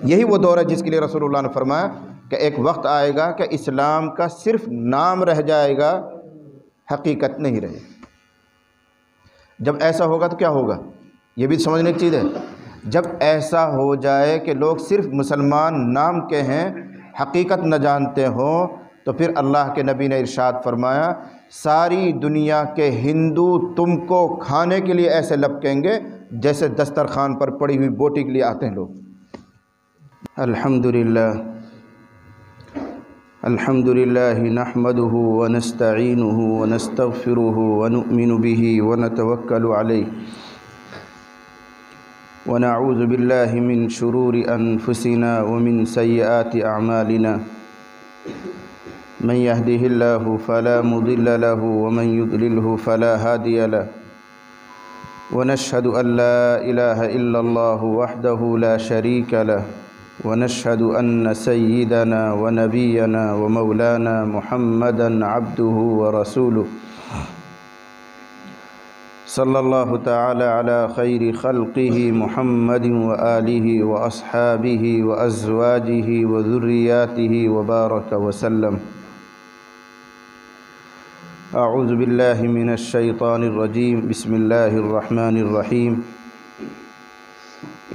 یہی وہ دور ہے جس کے لیے رسول اللہ نے فرمایا کہ ایک وقت آئے گا کہ اسلام کا صرف نام رہ جائے گا، حقیقت نہیں رہے۔ جب ایسا ہوگا تو کیا ہوگا، یہ بھی سمجھنے کی چیز ہے۔ جب ایسا ہو جائے کہ لوگ صرف مسلمان نام کے ہیں، حقیقت نہ جانتے ہوں، تو پھر اللہ کے نبی نے ارشاد فرمایا ساری دنیا کے ہندو تم کو کھانے کے لیے ایسے لپکیں گے جیسے دسترخوان پر پڑی ہوئی بوٹی کے لیے آتے ہیں لوگ۔ الحمدللہ نحمده ونستعینه ونستغفره ونؤمن به ونتوکل علیہ ونعوذ باللہ من شرور انفسنا ومن سیئات اعمالنا من يهده الله فلا مضل له ومن يضلله فلا هادي له ونشهد أن لا إله إلا الله وحده لا شريك له ونشهد أن سيدنا ونبينا ومولانا محمدا عبده ورسوله صلى الله تعالى على خير خلقه محمد وآله وأصحابه وأزواجه وذرياته وبارك وسلم۔ اعوذ باللہ من الشیطان الرجیم، بسم اللہ الرحمن الرحیم۔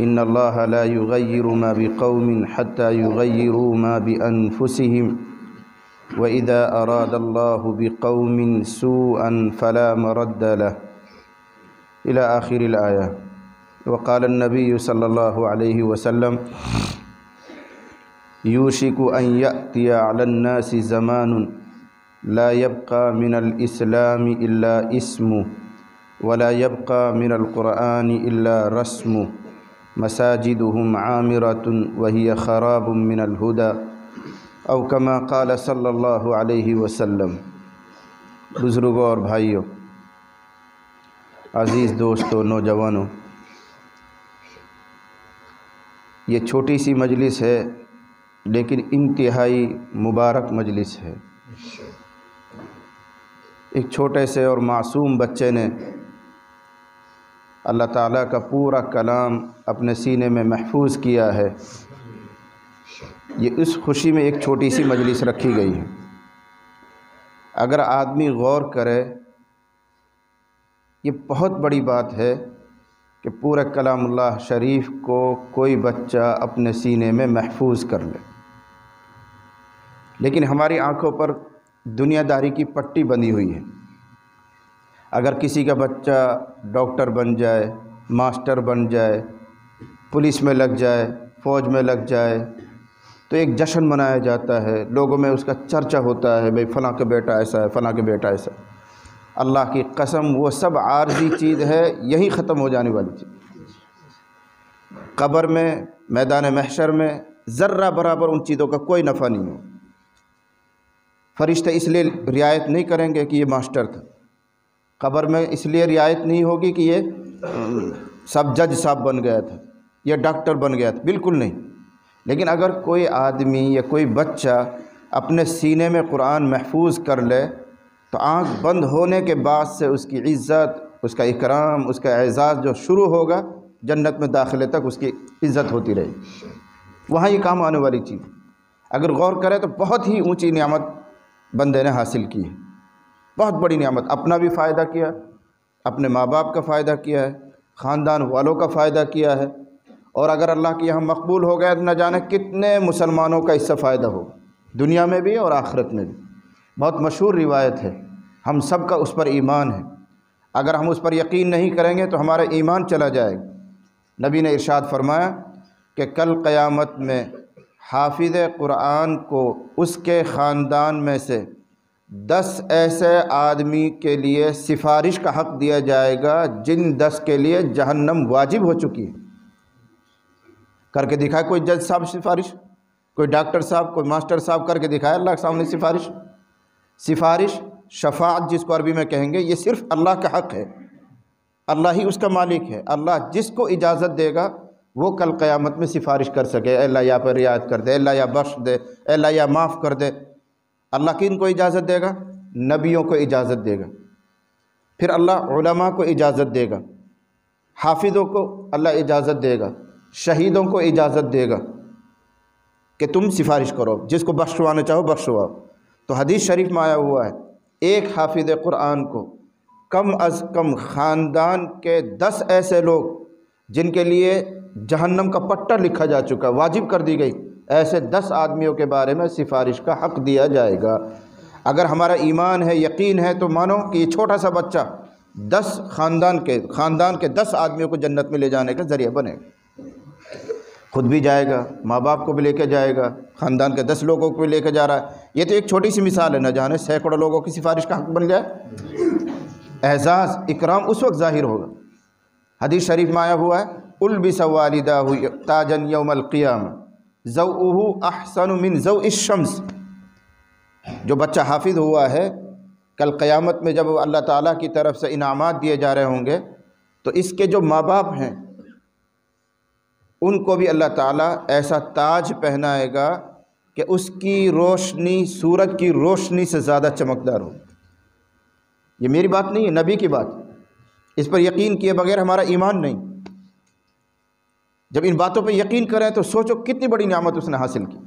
ان اللہ لا یغیر ما بقوم حتی یغیروا ما بانفسهم واذا اراد اللہ بقوم سوءا فلا مرد له الى آخر الآیہ۔ وقال النبی صلی اللہ علیہ وسلم یوشک ان یأتی علی الناس زمان لا يبقى من الإسلام إلا اسم ولا يبقى من القرآن إلا رسم مساجدهم عامرة وهي خراب من الهدى أو كما قال صلی اللہ علیہ وسلم۔ بزرگوں اور بھائیوں، عزیز دوستوں، نوجوانوں، یہ چھوٹی سی مجلس ہے لیکن انتہائی مبارک مجلس ہے۔ ایک چھوٹے سے اور معصوم بچے نے اللہ تعالیٰ کا پورا کلام اپنے سینے میں محفوظ کیا ہے۔ یہ اس خوشی میں ایک چھوٹی سی مجلس رکھی گئی ہے۔ اگر آدمی غور کرے، یہ بہت بڑی بات ہے کہ پورا کلام اللہ شریف کو کوئی بچہ اپنے سینے میں محفوظ کر لے، لیکن ہماری آنکھوں پر دنیا داری کی پٹی بندھی ہوئی ہے۔ اگر کسی کا بچہ ڈاکٹر بن جائے، ماسٹر بن جائے، پولیس میں لگ جائے، فوج میں لگ جائے تو ایک جشن منایا جاتا ہے، لوگوں میں اس کا چرچا ہوتا ہے، بھئی فلاں کا بیٹا ایسا ہے، فلاں کا بیٹا ایسا ہے۔ اللہ کی قسم وہ سب عارضی چیز ہے، یہی ختم ہو جانے والی چیز۔ قبر میں، میدان محشر میں ذرہ برابر ان چیزوں کا کوئی نفع نہیں ہو۔ فرشتے اس لیے رعایت نہیں کریں گے کہ یہ ماسٹر تھا، قبر میں اس لیے رعایت نہیں ہوگی کہ یہ سب جج صاحب بن گیا تھا، یہ ڈاکٹر بن گیا تھا، بالکل نہیں۔ لیکن اگر کوئی آدمی یا کوئی بچہ اپنے سینے میں قرآن محفوظ کر لے تو آنکھ بند ہونے کے بعد سے اس کی عزت، اس کا اکرام، اس کا اعزاز جو شروع ہوگا، جنت میں داخلے تک اس کی عزت ہوتی رہے گی۔ وہاں یہ کام آنے والی چیز، اگر غور کرے تو بہت ہی اونچی نعمت بندے نے حاصل کی ہے، بہت بڑی نعمت۔ اپنا بھی فائدہ کیا، اپنے ماں باپ کا فائدہ کیا ہے، خاندان والوں کا فائدہ کیا ہے، اور اگر اللہ کے یہاں مقبول ہو گیا تو نہ جانے کتنے مسلمانوں کا اس سے فائدہ ہوگا، دنیا میں بھی اور آخرت میں بھی۔ بہت مشہور روایت ہے، ہم سب کا اس پر ایمان ہے، اگر ہم اس پر یقین نہیں کریں گے تو ہمارا ایمان چلا جائے گا۔ نبی نے ارشاد فرمایا کہ کل قیامت میں حافظ قرآن کو اس کے خاندان میں سے 10 ایسے آدمی کے لیے سفارش کا حق دیا جائے گا جن 10 کے لیے جہنم واجب ہو چکی ہے۔ کر کے دکھائے کوئی جج صاحب سفارش، کوئی ڈاکٹر صاحب، کوئی ماسٹر صاحب کر کے دکھائے اللہ کے سامنے سفارش، شفاعت جس کو عربی میں کہیں گے، یہ صرف اللہ کا حق ہے، اللہ ہی اس کا مالک ہے۔ اللہ جس کو اجازت دے گا وہ کل قیامت میں سفارش کر سکے، اے اللہ یا پر رعایت کر دے، اے اللہ یا بخش دے، اے اللہ یا معاف کر دے۔ اللہ کن کو اجازت دے گا؟ نبیوں کو اجازت دے گا، پھر اللہ علماء کو اجازت دے گا، حافظوں کو اللہ اجازت دے گا، شہیدوں کو اجازت دے گا، کہ تم سفارش کرو، جس کو بخشوانا چاہو بخشواؤ۔ تو حدیث شریف میں آیا ہوا ہے ایک حافظ قرآن کو کم از کم خاندان کے 10 ایسے لوگ جن کے لیے جہنم کا پٹا لکھا جا چکا، واجب کر دی گئی، ایسے 10 آدمیوں کے بارے میں سفارش کا حق دیا جائے گا۔ اگر ہمارا ایمان ہے، یقین ہے، تو مانو کہ یہ چھوٹا سا بچہ 10 خاندان کے 10 آدمیوں کو جنت میں لے جانے کا ذریعہ بنے گا۔ خود بھی جائے گا، ماں باپ کو بھی لے کے جائے گا، خاندان کے 10 لوگوں کو بھی لے کے جا رہا ہے۔ یہ تو ایک چھوٹی سی مثال ہے، نہ جانے سینکڑوں لوگوں کی سفارش کا حق بن جائے۔ اعزاز اکرام اس وقت ظاہر ہوگا۔ حدیث شریف میں آیا ہوا ہے البس والداہ تاجا یوم القیامہ ضوءہ احسن من ضوء الشمس۔ جو بچہ حافظ ہوا ہے، کل قیامت میں جب اللہ تعالیٰ کی طرف سے انعامات دیے جا رہے ہوں گے تو اس کے جو ماں باپ ہیں ان کو بھی اللہ تعالیٰ ایسا تاج پہنائے گا کہ اس کی روشنی سورج کی روشنی سے زیادہ چمکدار ہو۔ یہ میری بات نہیں ہے، نبی کی بات۔ اس پر یقین کیے بغیر ہمارا ایمان نہیں۔ جب ان باتوں پہ یقین کریں تو سوچو کتنی بڑی نعمت اس نے حاصل کی۔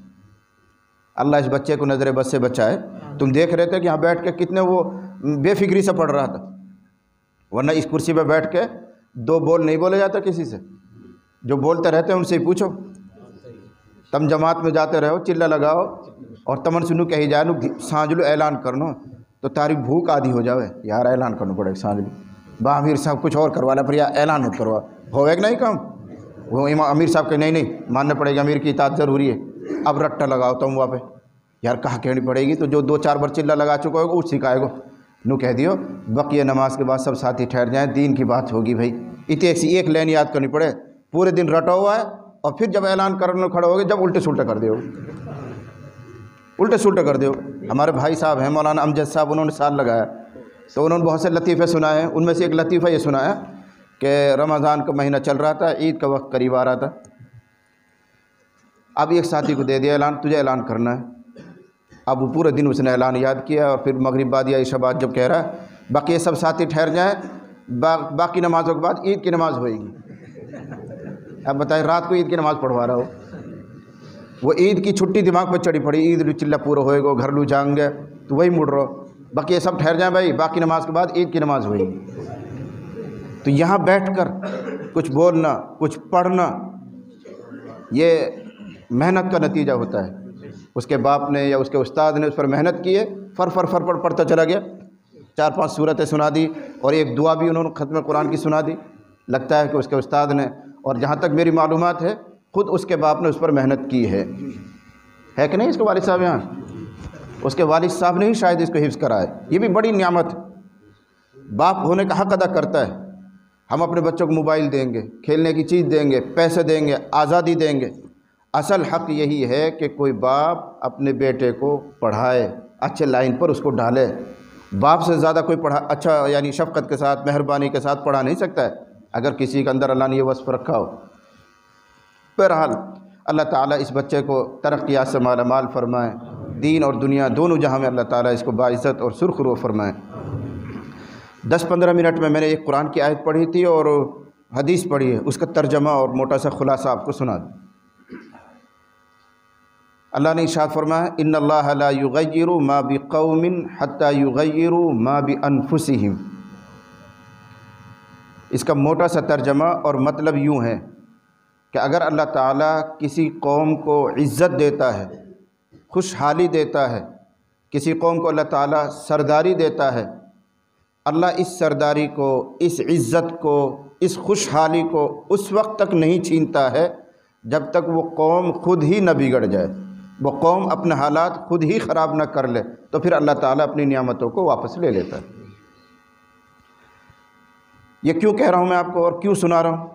اللہ اس بچے کو نظر بد سے بچائے۔ تم دیکھ رہے تھے کہ یہاں بیٹھ کے کتنے وہ بے فکری سے پڑھ رہا تھا، ورنہ اس کرسی پہ بیٹھ کے 2 بول نہیں بولے جاتا کسی سے، جو بولتے رہتے ہیں ان سے ہی پوچھو۔ تم جماعت میں جاتے رہو، چلہ لگاؤ اور تمن سنو کہی جائے نو سانجلو اعلان کرنو تو تاری بھوک آدھی ہو جاوے، یار اعلان کرنا پڑے سانجلو با امیر صاحب کچھ اور کروا لا، پر یار اعلان مت کروا، ہوئے کہ نہیں کام؟ وہ امیر صاحب کہ نہیں ماننا پڑے گا، امیر کی اطاعت ضروری ہے۔ اب رٹا لگاؤ تم وہاں پہ، یار کہا کہنی پڑے گی، تو جو 2-4 بار چلہ لگا چکا ہوگا وہ سکھائے گا، نو کہہ دیو بقیہ نماز کے بعد سب ساتھی ٹھہر جائیں، دین کی بات ہوگی بھائی۔ ایک لین یاد کرنی پڑے، پورے دن رٹا ہوا ہے، اور پھر جب اعلان کرنے کھڑے ہوگے جب الٹے سلٹے کر دیو، الٹے سلٹے کر دیو۔ ہمارے بھائی صاحب ہیں مولانا امجد صاحب، انہوں نے سال لگایا تو انہوں نے بہت سے لطیفے سنائے ہیں۔ ان میں سے ایک لطیفہ یہ سنایا کہ رمضان کا مہینہ چل رہا تھا، عید کا وقت قریب آ رہا تھا۔ اب ایک ساتھی کو دے دیا اعلان، تجھے اعلان کرنا ہے۔ اب وہ پورے دن اس نے اعلان یاد کیا، اور پھر مغرب بعد یا عشاء بعد جب کہہ رہا ہے باقی سب ساتھی ٹھہر جائیں، باقی نمازوں کے بعد عید کی نماز ہوئے گی۔ اب بتائیں رات کو عید کی نماز پڑھوا رہا ہو، وہ عید کی چھٹی دماغ پہ چڑھی پڑی، عید چلہ پورا ہوئے گا، گھر لو جائیں گے تو وہی مڑ رہو، باقی سب ٹھہر جائیں بھائی، باقی نماز کے بعد عید کی نماز ہوئے گی۔ تو یہاں بیٹھ کر کچھ بولنا، کچھ پڑھنا، یہ محنت کا نتیجہ ہوتا ہے۔ اس کے باپ نے یا اس کے استاد نے اس پر محنت کی ہے، فر پڑھتا چلا گیا، 4-5 سورتیں سنا دی، اور ایک دعا بھی انہوں نے ختم قرآن کی سنا دی۔ لگتا ہے کہ اس کے استاد نے، اور جہاں تک میری معلومات ہے خود اس کے باپ نے اس پر محنت کی ہے کہ نہیں؟ اس کے والد صاحب یہاں، اس کے والد صاحب نے ہی شاید اس کو حفظ کرا ہے۔ یہ بھی بڑی نعمت ہے، باپ ہونے کا حق ادا کرتا ہے۔ ہم اپنے بچوں کو موبائل دیں گے، کھیلنے کی چیز دیں گے، پیسے دیں گے، آزادی دیں گے، اصل حق یہی ہے کہ کوئی باپ اپنے بیٹے کو پڑھائے، اچھے لائن پر اس کو ڈالے۔ باپ سے زیادہ کوئی اچھا یعنی شفقت کے ساتھ، مہربانی کے ساتھ پڑھا نہیں سکتا ہے، اگر کسی کے اندر اللہ نے یہ وصف رکھا ہو۔ بہرحال اللہ تعالیٰ اس بچے کو ترقیات سے مالا مال فرمائے، دین اور دنیا دونوں جہاں میں اللہ تعالیٰ اس کو باعزت اور سرخرو فرمائے۔ 10-15 منٹ میں نے ایک قرآن کی آیت پڑھی تھی اور حدیث پڑھی ہے، اس کا ترجمہ اور موٹا سا خلاصہ آپ کو سنا دوں۔ اللہ نے ارشاد فرمایا ان اللہ لا یغیر ما بقوم حتی یغیروا ما بانفسہم۔ اس کا موٹا سا ترجمہ اور مطلب یوں ہے کہ اگر اللہ تعالیٰ کسی قوم کو عزت دیتا ہے، خوشحالی دیتا ہے، کسی قوم کو اللہ تعالیٰ سرداری دیتا ہے، اللہ اس سرداری کو، اس عزت کو، اس خوشحالی کو اس وقت تک نہیں چھینتا ہے جب تک وہ قوم خود ہی نہ بگڑ جائے، وہ قوم اپنے حالات خود ہی خراب نہ کر لے، تو پھر اللہ تعالیٰ اپنی نعمتوں کو واپس لے لیتا ہے۔ یہ کیوں کہہ رہا ہوں میں آپ کو اور کیوں سنا رہا ہوں؟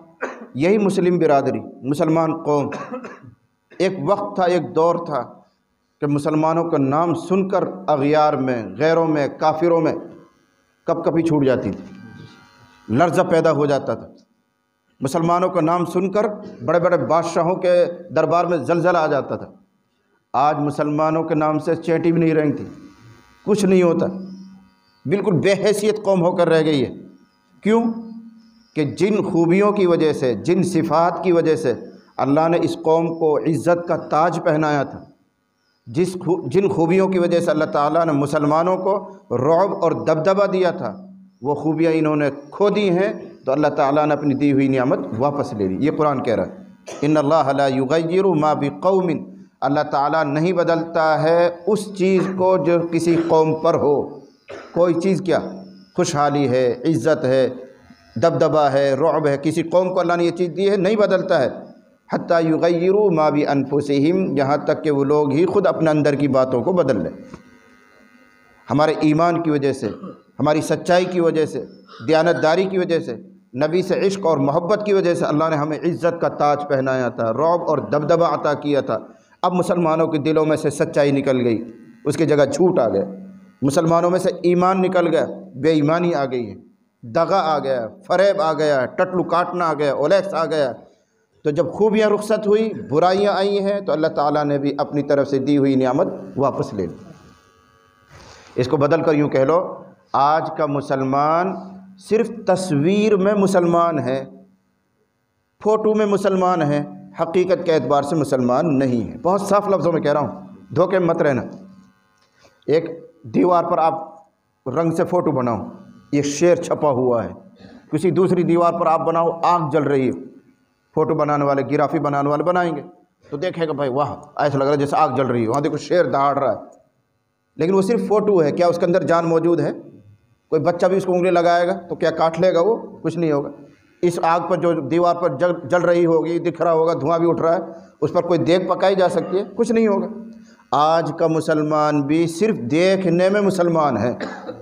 یہی مسلم برادری، مسلمان قوم، ایک وقت تھا، ایک دور تھا کہ مسلمانوں کا نام سن کر اغیار میں، غیروں میں، کافروں میں کپ کپی چھوٹ جاتی تھی، لرزہ پیدا ہو جاتا تھا۔ مسلمانوں کا نام سن کر بڑے بڑے بادشاہوں کے دربار میں زلزلہ آ جاتا تھا۔ آج مسلمانوں کے نام سے چینٹی بھی نہیں رینگتی، کچھ نہیں ہوتا، بالکل بے حیثیت قوم ہو کر رہ گئی ہے۔ کیوں؟ کہ جن خوبیوں کی وجہ سے، جن صفات کی وجہ سے اللہ نے اس قوم کو عزت کا تاج پہنایا تھا، جن خوبیوں کی وجہ سے اللہ تعالیٰ نے مسلمانوں کو رعب اور دبدبہ دیا تھا، وہ خوبیاں انہوں نے کھو دی ہیں، تو اللہ تعالیٰ نے اپنی دی ہوئی نعمت واپس لے لی۔ یہ قرآن کہہ رہا ہے ان اللہ لا یغیر ما بقوم، اللہ تعالیٰ نہیں بدلتا ہے اس چیز کو جو کسی قوم پر ہو۔ کوئی چیز کیا، خوشحالی ہے، عزت ہے، دبدبہ ہے، رعب ہے، کسی قوم کو اللہ نے یہ چیز دی ہے، نہیں بدلتا ہے حتیٰ یغیروا ما بانفسہم، یہاں تک کہ وہ لوگ ہی خود اپنے اندر کی باتوں کو بدل لیں۔ ہمارے ایمان کی وجہ سے، ہماری سچائی کی وجہ سے، دیانتداری کی وجہ سے، نبی سے عشق اور محبت کی وجہ سے اللہ نے ہمیں عزت کا تاج پہنایا تھا، رعب اور دبدبہ عطا کیا تھا۔ اب مسلمانوں کے دلوں میں سے سچائی نکل گئی، اس کی جگہ جھوٹ آ گئے، مسلمانوں میں سے ایمان نکل گیا، بے ایمانی آ گئی ہے، دغا آ گیا، فریب آ گیا، ٹٹلو کاٹنا آ گیا، اولیکس آ گیا۔ تو جب خوبیاں رخصت ہوئی، برائیاں آئی ہیں، تو اللہ تعالیٰ نے بھی اپنی طرف سے دی ہوئی نعمت واپس لے لی۔ اس کو بدل کر یوں کہہ لو، آج کا مسلمان صرف تصویر میں مسلمان ہے، فوٹو میں مسلمان ہے، حقیقت کے اعتبار سے مسلمان نہیں ہے۔ بہت صاف لفظوں میں کہہ رہا ہوں، دھوکے میں مت رہنا۔ ایک دیوار پر آپ رنگ سے فوٹو بناؤ، یہ شیر چھپا ہوا ہے، کسی دوسری دیوار پر آپ بناؤ، آگ جل رہی ہے، فوٹو بنانے والے، گرافی بنانے والے بنائیں گے تو دیکھیں گے بھائی واہ، ایسا لگ رہا ہے جیسے آگ جل رہی ہے، وہاں دیکھو شیر دہاڑ رہا ہے، لیکن وہ صرف فوٹو ہے، کیا اس کے اندر جان موجود ہے؟ کوئی بچہ بھی اس کو انگلی لگائے گا تو کیا کاٹ لے گا؟ وہ کچھ نہیں ہوگا۔ اس آگ پر جو دیوار پر جل رہی ہوگی، دکھ رہا ہوگا، دھواں بھی اٹھ رہا ہے، اس پر کوئی دیکھ پکائی جا سکتی ہے؟ کچھ نہیں ہوگا۔ آج کا مسلمان بھی صرف دیکھنے میں مسلمان ہے،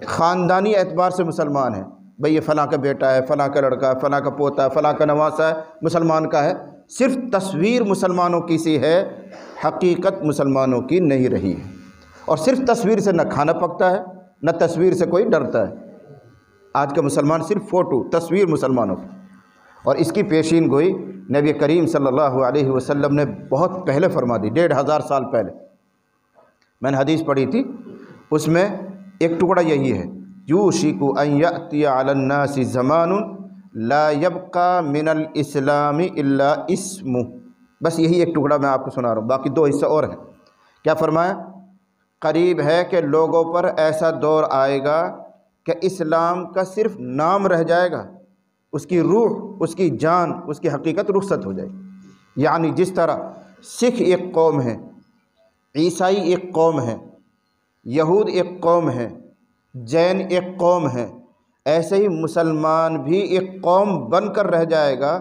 خاندانی اعتبار سے مسلمان ہے، بھئی یہ فلاں کا بیٹا ہے، فلاں کا لڑکا ہے، فلاں کا پوتا ہے، فلاں کا نواسا ہے، مسلمان کا ہے۔ صرف تصویر مسلمانوں کی سی ہے، حقیقت مسلمانوں کی نہیں رہی ہے۔ اور صرف تصویر سے نہ کھانا پکتا ہے، نہ تصویر سے کوئی ڈرتا ہے۔ آج کا مسلمان صرف فوٹو، تصویر مسلمانوں کی، اور اس کی پیشین گوئی نبی کریم صلی اللہ علیہ وسلم نے بہت پہلے فرما دی، 1500 سال پہلے۔ میں نے حدیث پڑھی تھی، اس میں ایک ٹکڑا یہی ہے، یوشک ان یأتی علی الناس زمان لا یبقى من الاسلام الا اسمہ۔ بس یہی ایک ٹکڑا میں آپ کو سنا رہا ہوں، باقی 2 حصے اور ہیں۔ کیا فرمایا؟ قریب ہے کہ لوگوں پر ایسا دور آئے گا کہ اسلام کا صرف نام رہ جائے گا، اس کی روح، اس کی جان، اس کی حقیقت رخصت ہو جائے گی۔ یعنی جس طرح سکھ ایک قوم ہے، عیسائی ایک قوم ہے، یہود ایک قوم ہے، جین ایک قوم ہے، ایسے ہی مسلمان بھی ایک قوم بن کر رہ جائے گا۔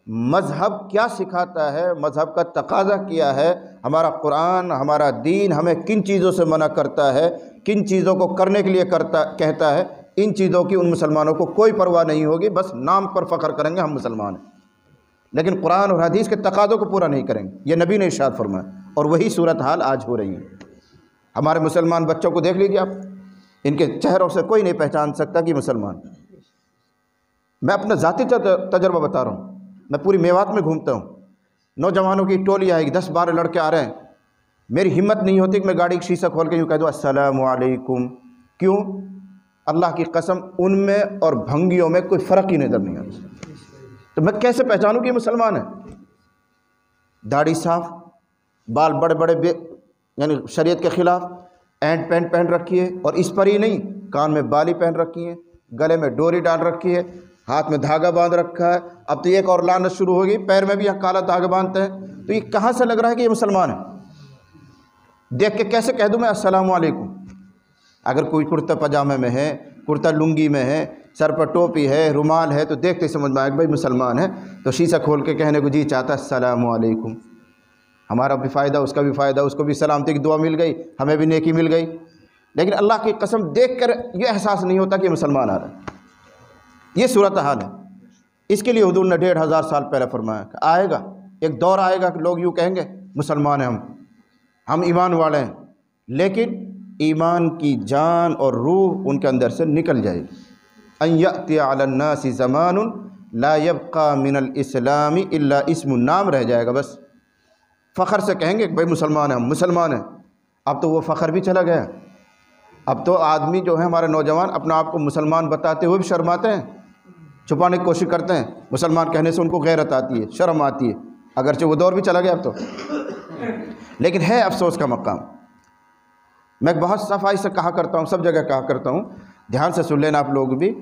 مذہب کیا سکھاتا ہے، مذہب کا تقاضا کیا ہے، ہمارا قرآن، ہمارا دین ہمیں کن چیزوں سے منع کرتا ہے، کن چیزوں کو کرنے کے لیے کہتا ہے، ان چیزوں کی ان مسلمانوں کو کوئی پرواہ نہیں ہوگی، بس نام پر فخر کریں گے ہم مسلمان ہیں، لیکن قرآن اور حدیث کے تقاضوں کو پورا نہیں کریں گے۔ یہ نبی نے ارشاد فرمایا، اور وہی صورتحال آج ہو رہی ہے۔ ہمارے مسلمان بچوں کو دیکھ لیجیے آپ، ان کے چہروں سے کوئی نہیں پہچان سکتا کہ مسلمان۔ میں اپنا ذاتی تجربہ بتا رہا ہوں، میں پوری میوات میں گھومتا ہوں، نوجوانوں کی ٹولی آئے گی، 10-12 لڑکے آ رہے ہیں، میری ہمت نہیں ہوتی کہ میں گاڑی کا شیشہ کھول کے یوں کہہ دوں السلام علیکم۔ کیوں؟ اللہ کی قسم ان میں اور بھنگیوں میں کوئی فرق ہی نظر نہیں آتا۔ تو میں کیسے پہچانوں کہ یہ مسلمان ہے؟ داڑھی صاف، بال بڑے بڑے یعنی شریعت کے خلاف، اینٹ پینٹ پہن رکھی ہے، اور اس پر ہی نہیں، کان میں بالی پہن رکھی ہے، گلے میں ڈوری ڈال رکھی ہے، ہاتھ میں دھاگا باندھ رکھا ہے، اب تو ایک اور لعنت شروع ہوگی، پیر میں بھی کالا دھاگا باندھتے ہیں۔ تو یہ کہاں سے لگ رہا ہے کہ یہ مسلمان ہے؟ دیکھ کے کیسے کہہ دوں میں السلام علیکم؟ اگر کوئی کرتا پاجامے میں ہے، کرتا لنگی میں ہے، سر پر ٹوپی ہے، رومال ہے، تو دیکھتے سمجھ میں آئے کہ بھائی مسلمان ہے، تو شیشہ کھول کے کہنے کو جی چاہتا ہے السلام علیکم۔ ہمارا بھی فائدہ، اس کا بھی فائدہ، اس کو بھی سلامتی کی دعا مل گئی، ہمیں بھی نیکی مل گئی، لیکن اللہ کی قسم دیکھ کر یہ احساس نہیں ہوتا کہ مسلمان آ رہا ہے۔ یہ صورتحال ہے۔ اس کے لیے حضور نے 1500 سال پہلے فرمایا کہ آئے گا ایک دور، آئے گا کہ لوگ یوں کہیں گے مسلمان ہیں ہم ایمان والے ہیں، لیکن ایمان کی جان اور روح ان کے اندر سے نکل جائے گی۔ ان یأتی علی الناس زمان لا یبقى من الاسلام الا اسم، نام رہ جائے گا، بس فخر سے کہیں گے کہ بھائی مسلمان ہیں، ہم مسلمان ہیں۔ اب تو وہ فخر بھی چلا گیا، اب تو آدمی جو ہے ہمارے نوجوان اپنا آپ کو مسلمان بتاتے ہوئے بھی شرماتے ہیں، چھپانے کی کوشش کرتے ہیں۔ مسلمان کہنے سے ان کو غیرت آتی ہے، شرم آتی ہے، اگرچہ وہ دور بھی چلا گیا اب تو، لیکن ہے افسوس کا مقام۔ میں بہت صفائی سے کہا کرتا ہوں، سب جگہ کہا کرتا ہوں، دھیان سے سن لینا آپ لوگ بھی،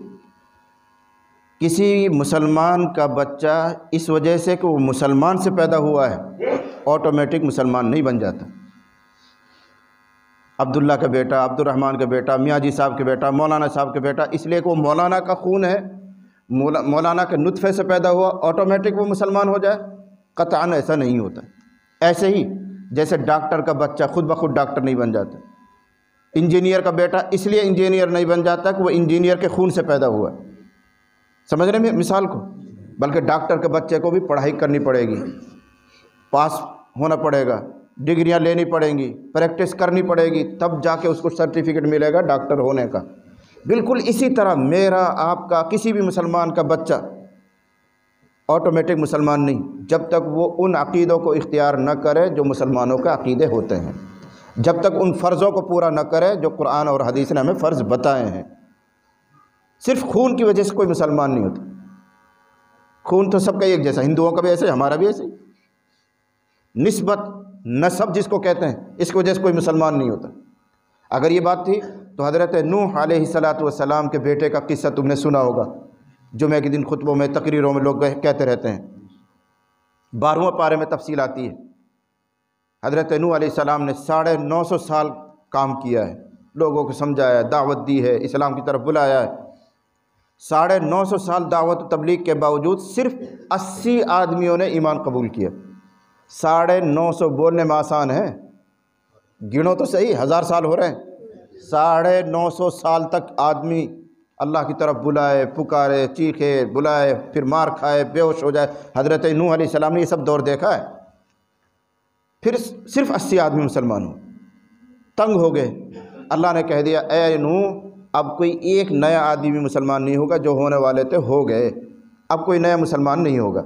کسی مسلمان کا بچہ اس وجہ سے کہ وہ مسلمان سے پیدا ہوا ہے آٹومیٹک مسلمان نہیں بن جاتا۔ عبداللہ کا بیٹا، عبد الرحمن کا بیٹا، میاں جی صاحب کے بیٹا، مولانا صاحب کا بیٹا، اس لیے کہ وہ مولانا کا خون ہے، مولانا کے نطفے سے پیدا ہوا آٹومیٹک وہ مسلمان ہو جائے؟ قطعاً ایسا نہیں ہوتا۔ ایسے ہی جیسے ڈاکٹر کا بچہ خود بخود ڈاکٹر نہیں بن جاتا، انجینئر کا بیٹا اس لیے انجینئر نہیں بن جاتا کہ وہ انجینئر کے خون سے پیدا ہوا ہے، سمجھ رہے ہیں مثال کو؟ بلکہ ڈاکٹر کے بچے کو بھی پڑھائی کرنی پڑے گی، پاس ہونا پڑے گا، ڈگریاں لینی پڑیں گی، پریکٹس کرنی پڑے گی، تب جا کے اس کو سرٹیفکیٹ ملے گا ڈاکٹر ہونے کا۔ بالکل اسی طرح میرا، آپ کا، کسی بھی مسلمان کا بچہ آٹومیٹک مسلمان نہیں، جب تک وہ ان عقیدوں کو اختیار نہ کرے جو مسلمانوں کے عقیدے ہوتے ہیں، جب تک ان فرضوں کو پورا نہ کرے جو قرآن اور حدیث نے ہمیں فرض بتائے ہیں۔ صرف خون کی وجہ سے کوئی مسلمان نہیں ہوتا، خون تو سب کا ایک جیسا، ہندوؤں کا بھی ایسے، ہمارا بھی ایسے، نسبت، نسب جس کو کہتے ہیں، اس کی وجہ سے کوئی مسلمان نہیں ہوتا۔ اگر یہ بات تھی تو حضرت نوح علیہ السلام کے بیٹے کا قصہ تم نے سنا ہوگا، جمعہ کے دن خطبوں میں، تقریروں میں لوگ کہتے رہتے ہیں، 12ویں پارے میں تفصیل آتی ہے۔ حضرت نوح علیہ السلام نے 950 سال کام کیا ہے، لوگوں کو سمجھایا، دعوت دی ہے، اسلام کی طرف بلایا ہے۔ 950 سال دعوت و تبلیغ کے باوجود صرف 80 آدمیوں نے ایمان قبول کیا۔ 950 بولنے میں آسان ہے، گنو تو صحیح، 1000 سال ہو رہے ہیں۔ 950 سال تک آدمی اللہ کی طرف بلائے، پکارے، چیخے، بلائے، پھر مار کھائے، بے ہوش ہو جائے۔ حضرت نوح علیہ السلام نے یہ سب دور دیکھا ہے، پھر صرف 80 آدمی مسلمان ہو، تنگ ہو گئے۔ اللہ نے کہہ دیا، اے نوح اب کوئی ایک نیا آدمی بھی مسلمان نہیں ہوگا، جو ہونے والے تھے ہو گئے، اب کوئی نیا مسلمان نہیں ہوگا۔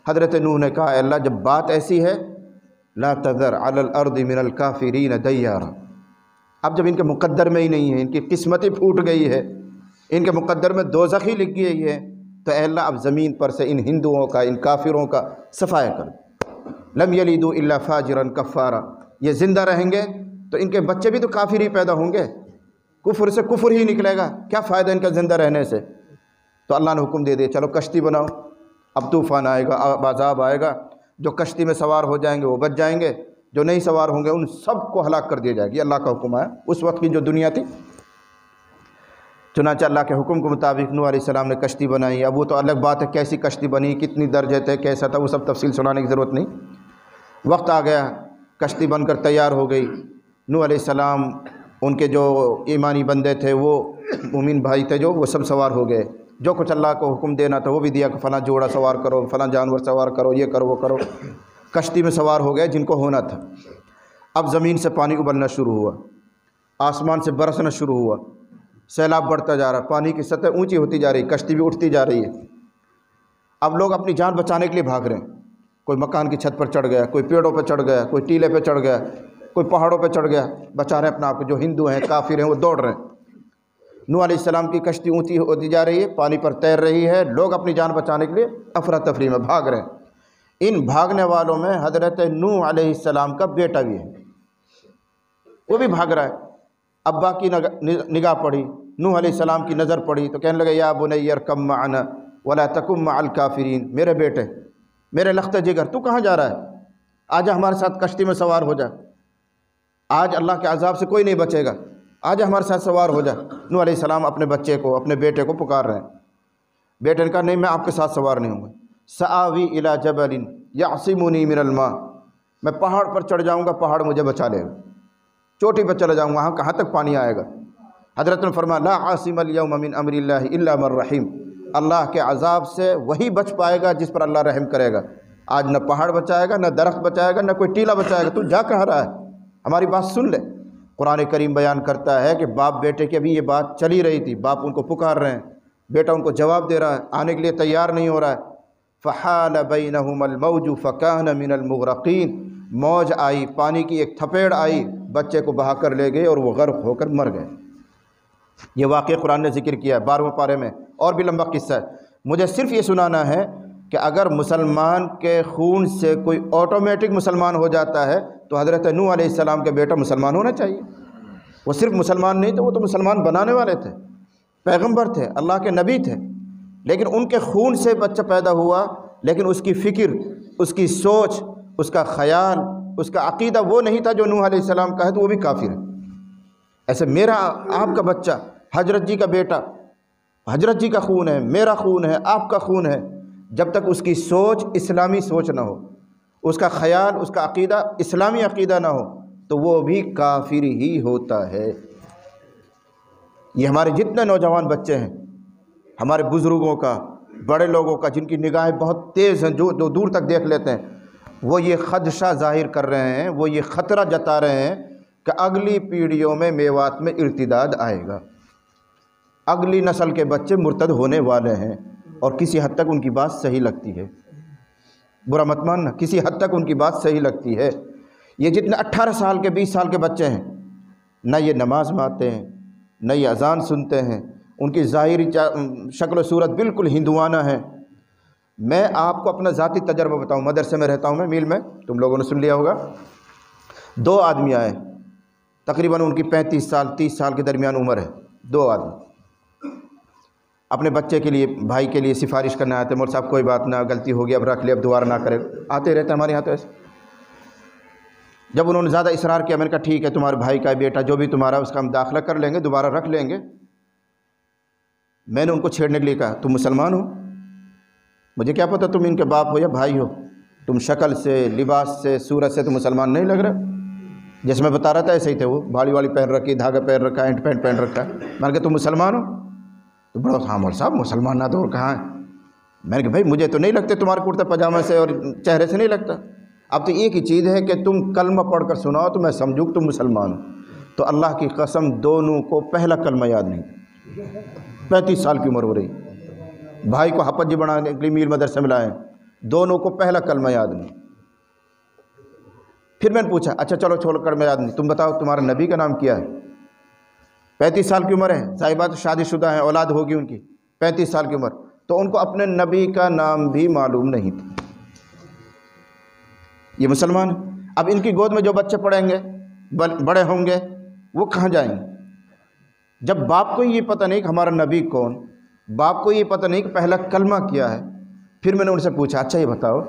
حضرت نوح نے کہا، اے اللہ جب بات ایسی ہے، لا تذر علی الارض من الکافرین دیارا، اب جب ان کے مقدر میں ہی نہیں ہے، ان کی قسمت ہی پھوٹ گئی ہے، ان کے مقدر میں دوزخ ہی لکھ گئی ہے، تو اے اللہ اب زمین پر سے ان ہندوؤں کا، ان کافروں کا صفایا کر۔ لم یلدوا الا فاجرا کفارا، یہ زندہ رہیں گے تو ان کے بچے بھی تو کافر ہی پیدا ہوں گے، کفر سے کفر ہی نکلے گا، کیا فائدہ ان کا زندہ رہنے سے؟ تو اللہ نے حکم دے دیا، چلو کشتی بناؤ، اب طوفان آئے گا، عذاب آئے گا، جو کشتی میں سوار ہو جائیں گے وہ بچ جائیں گے، جو نہیں سوار ہوں گے ان سب کو ہلاک کر دیا جائے گی۔ اللہ کا حکم آیا، اس وقت کی جو دنیا تھی۔ چنانچہ اللہ کے حکم کے مطابق نوح علیہ السلام نے کشتی بنائی۔ اب وہ تو الگ بات ہے کیسی کشتی بنی، کتنی درجے تھے، کیسا تھا، وہ سب تفصیل سنانے کی ضرورت نہیں۔ وقت آ گیا، کشتی بن کر تیار ہو گئی۔ نوح علیہ السلام، ان کے جو ایمانی بندے تھے، وہ مومن بھائی تھے جو، وہ سب سوار ہو گئے، جو کچھ اللہ کو حکم دینا تھا وہ بھی دیا کہ فلاں جوڑا سوار کرو، فلاں جانور سوار کرو، یہ کرو وہ کرو۔ کشتی میں سوار ہو گئے جن کو ہونا تھا۔ اب زمین سے پانی ابلنا شروع ہوا، آسمان سے برسنا شروع ہوا، سیلاب بڑھتا جا رہا، پانی کی سطح اونچی ہوتی جا رہی، کشتی بھی اٹھتی جا رہی ہے۔ اب لوگ اپنی جان بچانے کے لیے بھاگ رہے ہیں، کوئی مکان کی چھت پر چڑھ گیا، کوئی پیڑوں پہ چڑھ گیا، کوئی ٹیلے پہ چڑھ گیا، کوئی پہاڑوں پہ چڑھ گیا، بچا رہے ہیں اپنا آپ کو۔ جو ہندو ہیں، کافر ہیں، وہ دوڑ رہے ہیں۔ نوح علیہ السلام کی کشتی اونچی ہوتی جا رہی ہے، پانی پر تیر رہی ہے، لوگ اپنی جان بچانے کے لیے افراتفری میں بھاگ رہے ہیں۔ ان بھاگنے والوں میں حضرت نوح علیہ السلام کا بیٹا بھی ہے، وہ بھی بھاگ رہا ہے۔ ابا کی نگاہ پڑی، نوح علیہ السلام کی نظر پڑی تو کہنے لگے، یا بنی ارکب معنا ولا تکن مع الکافرین، میرے بیٹے، میرے لخت جگر، تو کہاں جا رہا ہے؟ آجا ہمارے ساتھ کشتی میں سوار ہو جا، آج اللہ کے عذاب سے کوئی نہیں بچے گا، آجا ہمارے ساتھ سوار ہو جا۔ نوح علیہ السلام اپنے بچے کو، اپنے بیٹے کو پکار رہے ہیں۔ بیٹے نے کہا، نہیں میں آپ کے ساتھ سوار نہیں ہوں گا، سآوی الی جبل یعصمنی من الماء، میں پہاڑ پر چڑھ جاؤں گا، پہاڑ مجھے بچا لے گا، چوٹی پر چلا جاؤں گا، وہاں کہاں تک پانی آئے گا۔ حضرت نے فرمایا، لا عاصم اليوم من امر اللہ الا من رحم، اللہ کے عذاب سے وہی بچ پائے گا جس پر اللہ رحم کرے گا۔ آج نہ پہاڑ بچائے گا، نہ درخت بچائے گا، نہ کوئی ٹیلا بچائے گا، تو جا کہاں رہا ہے؟ ہماری بات سن لے۔ قرآن کریم بیان کرتا ہے کہ باپ بیٹے کی ابھی یہ بات چلی رہی تھی، باپ ان کو پکار رہے ہیں، بیٹا ان کو جواب دے رہا ہے، آنے کے لیے تیار نہیں ہو رہا ہے۔ فحال بینہما الموج فکان من المغرقین، موج آئی، پانی کی ایک تھپیڑ آئی، بچے کو بہا کر لے گئے اور وہ غرق ہو کر مر گئے۔ یہ واقعہ قرآن نے ذکر کیا ہے 12ویں پارے میں، اور بھی لمبا قصہ ہے، مجھے صرف یہ سنانا ہے کہ اگر مسلمان کے خون سے کوئی آٹومیٹک مسلمان ہو جاتا ہے تو حضرت نوح علیہ السلام کا بیٹا مسلمان ہونا چاہیے۔ وہ صرف مسلمان نہیں تھے، وہ تو مسلمان بنانے والے تھے، پیغمبر تھے، اللہ کے نبی تھے، لیکن ان کے خون سے بچہ پیدا ہوا، لیکن اس کی فکر، اس کی سوچ، اس کا خیال، اس کا عقیدہ وہ نہیں تھا جو نوح علیہ السلام کا ہے، تو وہ بھی کافر ہے۔ ایسے میرا آپ کا بچہ، حضرت جی کا بیٹا، حضرت جی کا خون ہے، میرا خون ہے، آپ کا خون ہے، جب تک اس کی سوچ اسلامی سوچ نہ ہو، اس کا خیال، اس کا عقیدہ اسلامی عقیدہ نہ ہو، تو وہ بھی کافر ہی ہوتا ہے۔ یہ ہمارے جتنے نوجوان بچے ہیں، ہمارے بزرگوں کا، بڑے لوگوں کا، جن کی نگاہیں بہت تیز ہیں، جو دور تک دیکھ لیتے ہیں، وہ یہ خدشہ ظاہر کر رہے ہیں، وہ یہ خطرہ جتا رہے ہیں کہ اگلی پیڑھیوں میں میوات میں ارتداد آئے گا، اگلی نسل کے بچے مرتد ہونے والے ہیں۔ اور کسی حد تک ان کی بات صحیح لگتی ہے، برا مت ماننا، کسی حد تک ان کی بات صحیح لگتی ہے۔ یہ جتنے 18 سال کے 20 سال کے بچے ہیں، نہ یہ نماز میں آتے ہیں، نہ یہ اذان سنتے ہیں، ان کی ظاہری شکل و صورت بالکل ہندوانہ ہے۔ میں آپ کو اپنا ذاتی تجربہ بتاؤں، مدرسے میں رہتا ہوں میں، میل میں، تم لوگوں نے سن لیا ہوگا، 2 آدمی آئے، تقریباً ان کی 35 سال 30 سال کے درمیان عمر ہے، 2 آدمی اپنے بچے کے لیے، بھائی کے لیے سفارش کرنے آتے، مول صاحب کوئی بات نہ، غلطی ہو گئی اب رکھ لے، اب دوبارہ نہ کرے، آتے رہتے ہمارے یہاں تو ایسے۔ جب انہوں نے زیادہ اصرار کیا، میں نے کہا ٹھیک ہے، تمہارے بھائی کا بیٹا جو بھی تمہارا، اس کا ہم داخلہ کر لیں گے، دوبارہ رکھ لیں گے۔ میں نے ان کو چھیڑنے کے لیے کہا تم مسلمان ہو؟ مجھے کیا پتہ تم ان کے باپ ہو یا بھائی ہو، تم شکل سے، لباس سے، صورت سے تو مسلمان نہیں لگ رہے۔ جیسے میں بتا رہا تھا ایسے ہی تھے، وہ باڑی والی پہن رکھی، دھاگا پہن رکھا، اینٹ پینٹ پہن رکھا۔ میں نے کہا تم مسلمان ہو؟ تو بڑا ہاں مول صاحب مسلمان نہ تو اور کہاں ہے؟ میں نے کہا بھائی مجھے تو نہیں لگتے تمہارے کرتے پاجامے سے اور چہرے سے نہیں لگتا، اب تو ایک ہی چیز ہے کہ تم کلمہ پڑھ کر سناؤ تو میں سمجھوں کہ تم مسلمان ہو۔ تو اللہ کی قسم دونوں کو پہلا کلمہ یاد نہیں، 35 سال کی عمر ہو رہی، بھائی کو حپت جی بنانے کے لیے میل مدرسے میں لائے، دونوں کو پہلا کلمہ یاد نہیں۔ پھر میں نے پوچھا اچھا چلو چھوڑ کر میں یاد نہیں، تم بتاؤ تمہارا نبی کا نام کیا ہے؟ 35 سال کی عمر ہے، صاحبات شادی شدہ ہیں، اولاد ہوگی ان کی، 35 سال کی عمر، تو ان کو اپنے نبی کا نام بھی معلوم نہیں تھا۔ یہ مسلمان ہیں۔ اب ان کی گود میں جو بچے پڑھیں گے، بڑے ہوں گے، وہ کہاں جائیں گے؟ جب باپ کو یہ پتہ نہیں کہ ہمارا نبی کون، باپ کو یہ پتہ نہیں کہ پہلا کلمہ کیا ہے۔ پھر میں نے ان سے پوچھا اچھا یہ بتاؤ،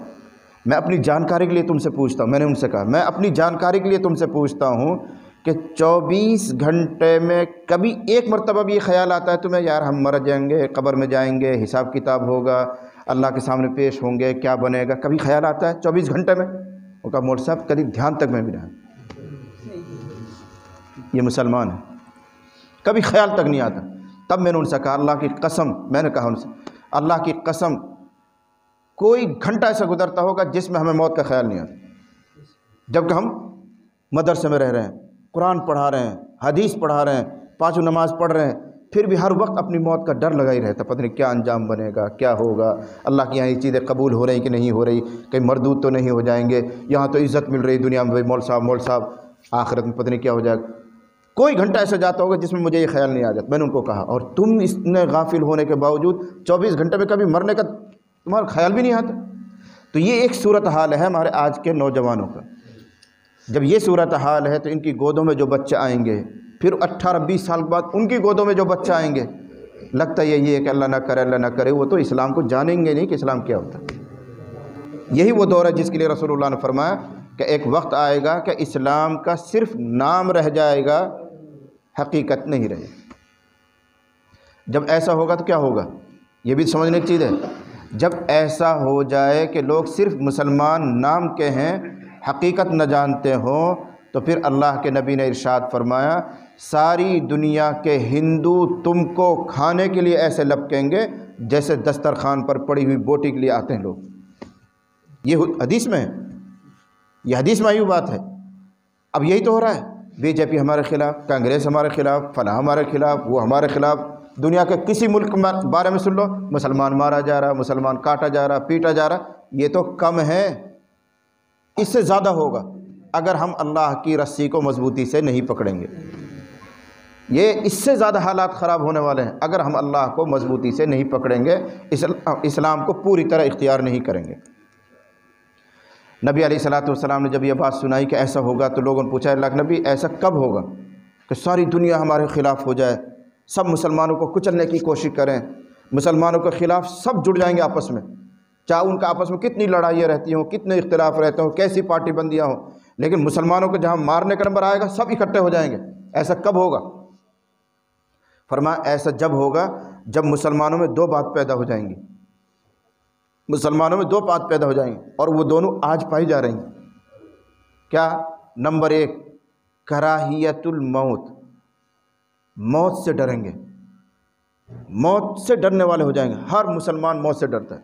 میں اپنی جانکاری کے لیے تم سے پوچھتا ہوں، میں نے ان سے کہا میں اپنی جانکاری کے لیے تم سے پوچھتا ہوں کہ 24 گھنٹے میں کبھی ایک مرتبہ بھی یہ خیال آتا ہے تمہیں یار ہم مر جائیں گے، قبر میں جائیں گے، حساب کتاب ہوگا، اللہ کے سامنے پیش ہوں گے، کیا بنے گا، کبھی خیال آتا ہے 24 گھنٹے میں؟ وہ کہا مول صاحب کبھی دھیان تک میں بھی نہیں۔ یہ مسلمان ہے، کبھی خیال تک نہیں آتا۔ تب میں نے ان سے کہا اللہ کی قسم، میں نے کہا ان سے اللہ کی قسم کوئی گھنٹہ ایسا گزرتا ہوگا جس میں ہمیں موت کا خیال نہیں آتا، جبکہ ہم مدرسے میں رہ رہے ہیں، قرآن پڑھا رہے ہیں، حدیث پڑھا رہے ہیں، 5 نماز پڑھ رہے ہیں، پھر بھی ہر وقت اپنی موت کا ڈر لگا ہی رہتا، پتہ نہیں کیا انجام بنے گا، کیا ہوگا، اللہ کے یہاں یہ چیزیں قبول ہو رہی کہ نہیں ہو رہی، کہیں مردود تو نہیں ہو جائیں گے، یہاں تو عزت مل رہی دنیا میں، مول صاحب آخرت میں پتہ نہیں کیا ہو جائے گا۔ کوئی گھنٹہ ایسا جاتا ہوگا جس میں مجھے یہ خیال نہیں آ جاتا۔ میں نے ان کو کہا اور تم اتنے غافل ہونے کے باوجود 24 گھنٹے میں کبھی مرنے کا تمہارا خیال بھی نہیں آتا؟ تو یہ ایک صورتحال ہے ہمارے آج کے نوجوانوں کا۔ جب یہ صورتحال ہے تو ان کی گودوں میں جو بچے آئیں گے، پھر 18-20 سال کے بعد ان کی گودوں میں جو بچے آئیں گے، لگتا یہ ہے کہ اللہ نہ کرے اللہ نہ کرے، وہ تو اسلام کو جانیں گے نہیں کہ اسلام کیا ہوتا ہے۔ یہی وہ دور ہے جس کے لیے رسول اللہ نے فرمایا کہ ایک وقت آئے گا کہ اسلام کا صرف نام رہ جائے گا، حقیقت نہیں رہے۔ جب ایسا ہوگا تو کیا ہوگا، یہ بھی سمجھنے کی چیز ہے۔ جب ایسا ہو جائے کہ لوگ صرف مسلمان نام کے ہیں، حقیقت نہ جانتے ہوں، تو پھر اللہ کے نبی نے ارشاد فرمایا ساری دنیا کے ہندو تم کو کھانے کے لیے ایسے لپکیں گے جیسے دسترخوان پر پڑی ہوئی بوٹی کے لیے آتے ہیں لوگ۔ یہ حدیث میں ہے، یہ حدیث میں آئی ہوئی بات ہے۔ اب یہی تو ہو رہا ہے، بی جے پی ہمارے خلاف، کانگریس ہمارے خلاف، فلاں ہمارے خلاف، وہ ہمارے خلاف۔ دنیا کے کسی ملک بارے میں سن لو، مسلمان مارا جا رہا، مسلمان کاٹا جا رہا، پیٹا جا رہا۔ یہ تو کم ہے، اس سے زیادہ ہوگا اگر ہم اللہ کی رسی کو مضبوطی سے نہیں پکڑیں گے۔ یہ اس سے زیادہ حالات خراب ہونے والے ہیں اگر ہم اللہ کو مضبوطی سے نہیں پکڑیں گے، اسلام کو پوری طرح اختیار نہیں کریں گے۔ نبی علیہ الصلوۃ والسلام نے جب یہ بات سنائی کہ ایسا ہوگا تو لوگوں نے پوچھا، اللہ کے نبی ایسا کب ہوگا کہ ساری دنیا ہمارے خلاف ہو جائے، سب مسلمانوں کو کچلنے کی کوشش کریں، مسلمانوں کے خلاف سب جڑ جائیں گے آپس میں، چاہے ان کا آپس میں کتنی لڑائیاں رہتی ہوں، کتنے اختلاف رہتے ہوں، کیسی پارٹی بندیاں ہوں، لیکن مسلمانوں کو جہاں مارنے کا نمبر آئے گا سب اکٹھے ہو جائیں گے، ایسا کب ہوگا؟ فرمایا ایسا جب ہوگا جب مسلمانوں میں دو بات پیدا ہو جائیں گی، مسلمانوں میں دو بات پیدا ہو جائیں گی، اور وہ دونوں آج پائی جا رہی ہیں۔ کیا؟ نمبر ایک، کراہیت الموت، موت سے ڈریں گے، موت سے ڈرنے والے ہو جائیں گے۔ ہر مسلمان موت سے ڈرتا ہے،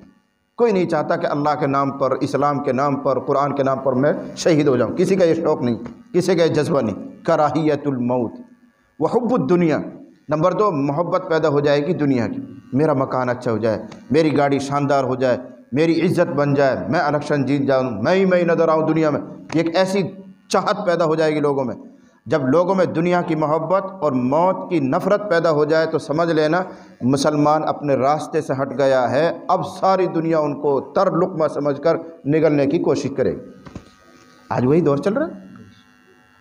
کوئی نہیں چاہتا کہ اللہ کے نام پر، اسلام کے نام پر، قرآن کے نام پر میں شہید ہو جاؤں، کسی کا یہ شوق نہیں، کسی کا یہ جذبہ نہیں۔ کراہیت الموت وحب الدنیا، نمبر دو، محبت پیدا ہو جائے گی دنیا کی، میرا مکان اچھا ہو جائے، میری گاڑی شاندار ہو جائے، میری عزت بن جائے، میں الیکشن جیت جاؤں، میں ہی نظر آؤں دنیا میں، یہ ایک ایسی چاہت پیدا ہو جائے گی لوگوں میں۔ جب لوگوں میں دنیا کی محبت اور موت کی نفرت پیدا ہو جائے تو سمجھ لینا مسلمان اپنے راستے سے ہٹ گیا ہے، اب ساری دنیا ان کو تر لقمہ سمجھ کر نگلنے کی کوشش کرے گی۔ آج وہی دور چل رہا ہے۔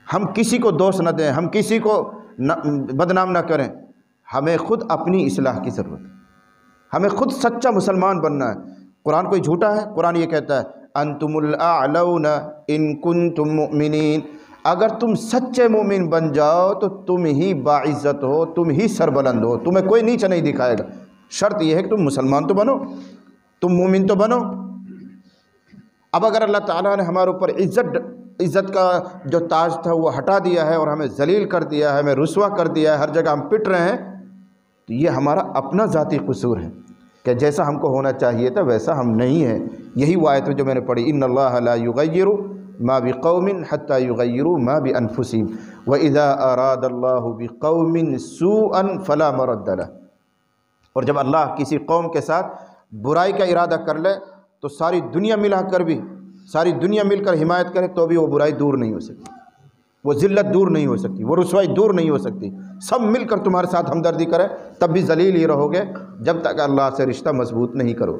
ہم کسی کو دوست نہ دیں، ہم کسی کو بدنام نہ کریں، ہمیں خود اپنی اصلاح کی ضرورت ہے، ہمیں خود سچا مسلمان بننا ہے۔ قرآن کوئی جھوٹا ہے؟ قرآن یہ کہتا ہے انتم الاعلون ان کنتم مؤمنین، اگر تم سچے مومن بن جاؤ تو تم ہی باعزت ہو، تم ہی سربلند ہو، تمہیں کوئی نیچا نہیں دکھائے گا۔ شرط یہ ہے کہ تم مسلمان تو بنو، تم مومن تو بنو۔ اب اگر اللہ تعالیٰ نے ہمارے اوپر عزت کا جو تاج تھا وہ ہٹا دیا ہے اور ہمیں ذلیل کر دیا ہے، ہمیں رسوا کر دیا ہے، ہر جگہ ہم پٹ رہے ہیں، تو یہ ہمارا اپنا ذاتی قصور ہے کہ جیسا ہم کو ہونا چاہیے تھا ویسا ہم نہیں ہیں۔ یہی وہ آیت جو میں نے پڑھی، ان اللہ لا یغیر ما بقوم حتی یغیروا ما بانفسہم واذا اراد اللہ بقوم سوءا فلا مرد لہ، اور جب اللہ کسی قوم کے ساتھ برائی کا ارادہ کر لے تو ساری دنیا ملا کر بھی، ساری دنیا مل کر حمایت کرے تو بھی وہ برائی دور نہیں ہو سکتی، وہ ذلت دور نہیں ہو سکتی، وہ رسوائی دور نہیں ہو سکتی۔ سب مل کر تمہارے ساتھ ہمدردی کرے تب بھی ذلیل ہی رہو گے جب تک اللہ سے رشتہ مضبوط نہیں کرو۔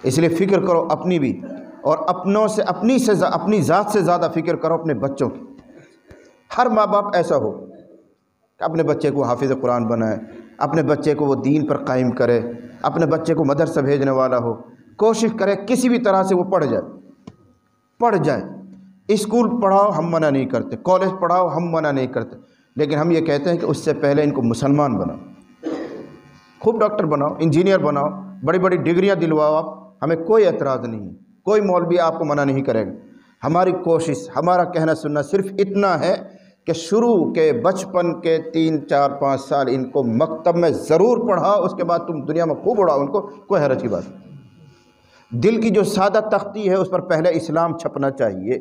اس لیے فکر کرو اپنی بھی، اور اپنوں سے اپنی ذات سے زیادہ فکر کرو اپنے بچوں کی۔ ہر ماں باپ ایسا ہو کہ اپنے بچے کو حافظ قرآن بنائے، اپنے بچے کو وہ دین پر قائم کرے، اپنے بچے کو مدرسہ بھیجنے والا ہو، کوشش کرے کسی بھی طرح سے وہ پڑھ جائے۔ اسکول پڑھاؤ ہم منع نہیں کرتے، کالج پڑھاؤ ہم منع نہیں کرتے، لیکن ہم یہ کہتے ہیں کہ اس سے پہلے ان کو مسلمان بناؤ، خوب ڈاکٹر بناؤ، انجینئر بناؤ، بڑی بڑی ڈگریاں دلواؤ آپ، ہمیں کوئی اعتراض نہیں ہے، کوئی مولوی آپ کو منع نہیں کرے گا۔ ہماری کوشش، ہمارا کہنا سننا صرف اتنا ہے کہ شروع کے بچپن کے 3 4 5 سال ان کو مکتب میں ضرور پڑھاؤ، اس کے بعد تم دنیا میں خوب اڑاؤ ان کو، کوئی حرج کی بات نہیں۔ دل کی جو سادہ تختی ہے اس پر پہلے اسلام چھپنا چاہیے،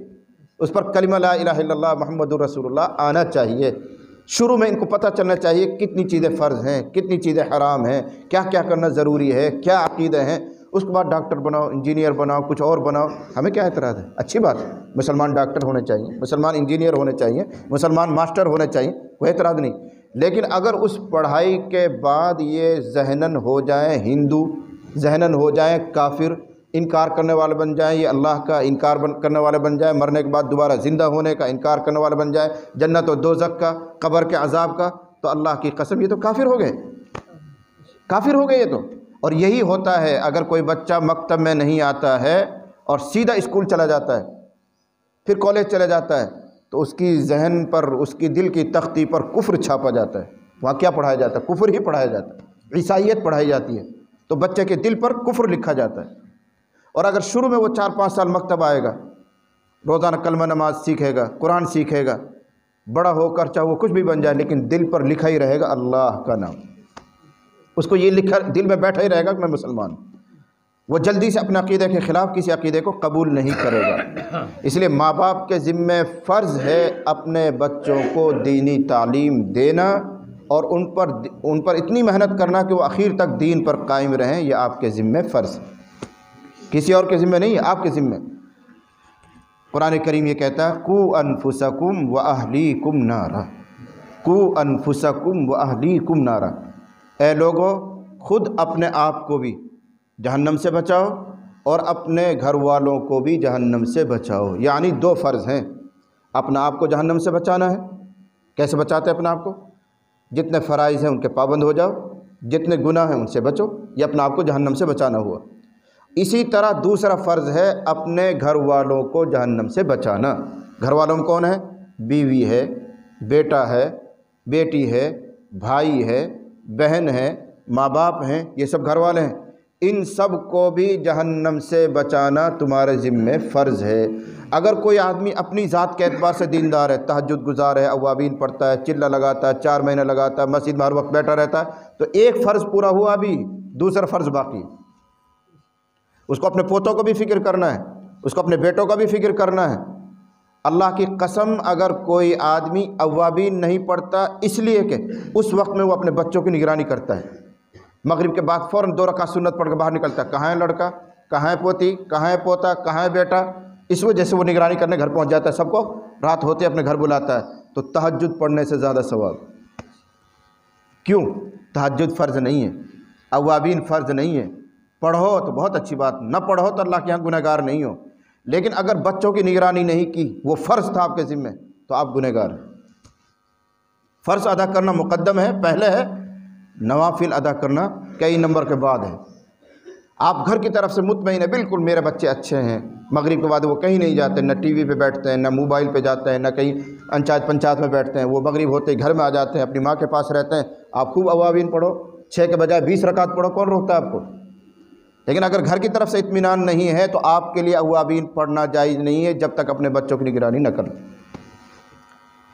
اس پر کلمہ لا الہ الا اللہ محمد رسول اللہ آنا چاہیے۔ شروع میں ان کو پتہ چلنا چاہیے کتنی چیزیں فرض ہیں، کتنی چیزیں حرام ہیں، کیا کیا کرنا ضروری ہے، کیا عقیدے ہیں۔ اس کے بعد ڈاکٹر بناؤ، انجینئر بناؤ، کچھ اور بناؤ، ہمیں کیا اعتراض ہے؟ اچھی بات ہے، مسلمان ڈاکٹر ہونے چاہیے، مسلمان انجینئر ہونے چاہیے، مسلمان ماسٹر ہونے چاہیے، کوئی اعتراض نہیں۔ لیکن اگر اس پڑھائی کے بعد یہ ذہناً ہو جائیں ہندو، ذہناً ہو جائیں کافر، انکار کرنے والے بن جائیں، یہ اللہ کا انکار کرنے والے بن جائیں، مرنے کے بعد دوبارہ زندہ ہونے کا انکار کرنے والے بن جائیں، جنت و دوزخ کا، قبر کے عذاب کا، تو اللہ کی قسم یہ تو کافر ہو گئے، کافر ہو گئے یہ تو۔ اور یہی ہوتا ہے اگر کوئی بچہ مکتب میں نہیں آتا ہے اور سیدھا اسکول چلا جاتا ہے، پھر کالج چلا جاتا ہے، تو اس کی ذہن پر، اس کی دل کی تختی پر کفر چھاپا جاتا ہے۔ وہاں کیا پڑھایا جاتا ہے؟ کفر ہی پڑھایا جاتا ہے، عیسائیت پڑھائی جاتی ہے، تو بچے کے دل پر کفر لکھا جاتا ہے۔ اور اگر شروع میں وہ 4 5 سال مکتب آئے گا، روزانہ کلمہ نماز سیکھے گا، قرآن سیکھے گا، بڑا ہو کر چاہے وہ کچھ بھی بن جائے لیکن دل پر لکھا ہی رہے گا اللہ کا نام، اس کو یہ لکھا دل میں بیٹھا ہی رہے گا کہ میں مسلمان ہوں۔ وہ جلدی سے اپنے عقیدے کے خلاف کسی عقیدے کو قبول نہیں کرے گا۔ اس لیے ماں باپ کے ذمہ فرض ہے اپنے بچوں کو دینی تعلیم دینا اور ان پر اتنی محنت کرنا کہ وہ آخر تک دین پر قائم رہیں، یہ آپ کے ذمہ فرض ہے، کسی اور کے ذمہ نہیں ہے، آپ کے ذمہ۔ قرآن کریم یہ کہتا ہے قُوا أَنفُسَكُمْ وَأَهْلِيكُمْ نَارًا، قو انفسکم و اہلیکم نارا، اے لوگو خود اپنے آپ کو بھی جہنم سے بچاؤ اور اپنے گھر والوں کو بھی جہنم سے بچاؤ۔ یعنی دو فرض ہیں، اپنا آپ کو جہنم سے بچانا ہے۔ کیسے بچاتے ہیں اپنے آپ کو؟ جتنے فرائض ہیں ان کے پابند ہو جاؤ، جتنے گناہ ہیں ان سے بچو، یہ اپنا آپ کو جہنم سے بچانا ہوا۔ اسی طرح دوسرا فرض ہے اپنے گھر والوں کو جہنم سے بچانا۔ گھر والوں میں کون ہے؟ بیوی ہے، بیٹا ہے، بیٹی ہے، بھائی ہے، بہن ہے، ماں باپ ہیں، یہ سب گھر والے ہیں۔ ان سب کو بھی جہنم سے بچانا تمہارے ذمہ فرض ہے۔ اگر کوئی آدمی اپنی ذات کے اعتبار سے دیندار ہے، تہجد گزار ہے، اوابین پڑھتا ہے، چلہ لگاتا ہے، 4 مہینے لگاتا ہے، مسجد میں ہر وقت بیٹھا رہتا ہے، تو ایک فرض پورا ہوا، بھی دوسرا فرض باقی۔ اس کو اپنے پوتوں کو بھی فکر کرنا ہے، اس کو اپنے بیٹوں کا بھی فکر کرنا ہے۔ اللہ کی قسم اگر کوئی آدمی اوابین نہیں پڑھتا اس لیے کہ اس وقت میں وہ اپنے بچوں کی نگرانی کرتا ہے، مغرب کے بعد فوراً 2 رکعت سنت پڑھ کے باہر نکلتا ہے، کہاں ہے لڑکا، کہاں ہے پوتی، کہاں ہے پوتا، کہاں ہے بیٹا، اس وجہ سے وہ نگرانی کرنے گھر پہنچ جاتا ہے، سب کو رات ہوتے اپنے گھر بلاتا ہے، تو تہجد پڑھنے سے زیادہ ثواب۔ کیوں؟ تہجد فرض نہیں ہے، اوابین فرض نہیں ہے، پڑھو تو بہت اچھی بات، نہ پڑھو تو اللہ کے یہاں گنہگار نہیں ہو، لیکن اگر بچوں کی نگرانی نہیں کی، وہ فرض تھا آپ کے ذمہ، تو آپ گنہگار ہیں۔ فرض ادا کرنا مقدم ہے، پہلے ہے، نوافل ادا کرنا کئی نمبر کے بعد ہے۔ آپ گھر کی طرف سے مطمئن ہیں بالکل میرے بچے اچھے ہیں، مغرب کے بعد وہ کہیں نہیں جاتے، نہ ٹی وی پہ بیٹھتے ہیں، نہ موبائل پہ جاتے ہیں، نہ کہیں پنچایت میں بیٹھتے ہیں، وہ مغرب ہوتے ہی گھر میں آ جاتے ہیں، اپنی ماں کے پاس رہتے ہیں۔ آپ خوب اوابین پڑھو، 6 کے بجائے 20 رکعت پڑھو، کون روکتا ہے آپ کو؟ لیکن اگر گھر کی طرف سے اطمینان نہیں ہے تو آپ کے لیے اوابین پڑھنا جائز نہیں ہے جب تک اپنے بچوں کی نگرانی نہ کریں۔